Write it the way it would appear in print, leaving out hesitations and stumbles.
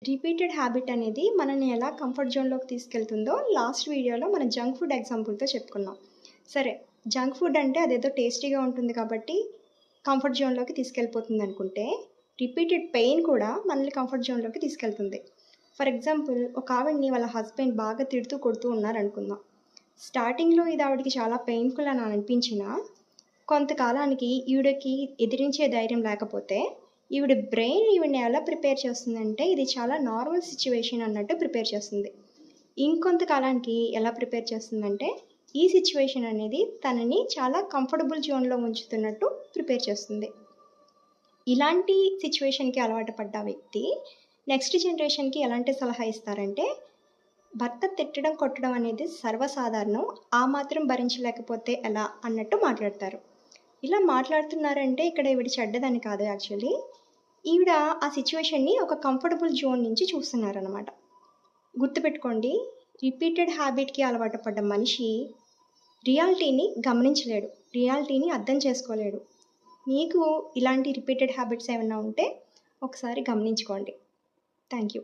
Repeated habit అనేది మనల్ని ఎలా కంఫర్ట్ జోన్‌లోకి తీసుకెళ్తుందో లాస్ట్ వీడియోలో మనం జంక్ ఫుడ్ ఎగ్జాంపుల్‌తో చెప్పుకున్నాం. సరే, జంక్ ఫుడ్ అంటే అదేదో టేస్టీగా ఉంటుంది కాబట్టి కంఫర్ట్ జోన్‌లోకి తీసుకెళ్ళిపోతుందనుకుంటే, రిపీటెడ్ పెయిన్ కూడా మనల్ని కంఫర్ట్ జోన్‌లోకి తీసుకెళ్తుంది. ఫర్ ఎగ్జాంపుల్, ఒక ఆవిడని వాళ్ళ హస్బెండ్ బాగా తిడుతూ, కొడుతూ ఉన్నారనుకుందాం. స్టార్టింగ్‌లో ఇది ఆవిడకి చాలా పెయిన్‌ఫుల్ అని అనిపించినా, కొంతకాలానికి ఈవిడకి ఎదిరించే ధైర్యం లేకపోతే, ఈవిడ బ్రెయిన్ ఈవిడని ఎలా ప్రిపేర్ చేస్తుందంటే, ఇది చాలా నార్మల్ సిట్యుయేషన్ అన్నట్టు ప్రిపేర్ చేస్తుంది. ఇంకొంతకాలానికి ఎలా ప్రిపేర్ చేస్తుందంటే, ఈ సిట్యుయేషన్ అనేది తనని చాలా కంఫర్టబుల్ జోన్‌లో ఉంచుతున్నట్టు ప్రిపేర్ చేస్తుంది. ఇలాంటి సిట్యుయేషన్‌కి అలవాటు పడ్డ వ్యక్తి నెక్స్ట్ జనరేషన్‌కి ఎలాంటి సలహా ఇస్తారంటే, భర్త తిట్టడం, కొట్టడం అనేది సర్వసాధారణం. ఆ మాత్రం భరించలేకపోతే ఎలా అన్నట్టు మాట్లాడతారు. ఇలా మాట్లాడుతున్నారంటే ఇక్కడ ఈవిడ చెడ్డదని కాదు యాక్చువల్లీ. ఈవిడ ఆ సిట్యుయేషన్‌ని ఒక కంఫర్టబుల్ జోన్ నుంచి చూస్తున్నారనమాట. గుర్తుపెట్టుకోండి, రిపీటెడ్ హ్యాబిట్‌కి అలవాటు పడ్డ మనిషి రియాలిటీని గమనించలేడు. రియాలిటీని అర్థం చేసుకోలేడు. మీకు ఇలాంటి రిపీటెడ్ హ్యాబిట్స్ ఏమన్నా ఉంటే ఒకసారి గమనించుకోండి. Thank you.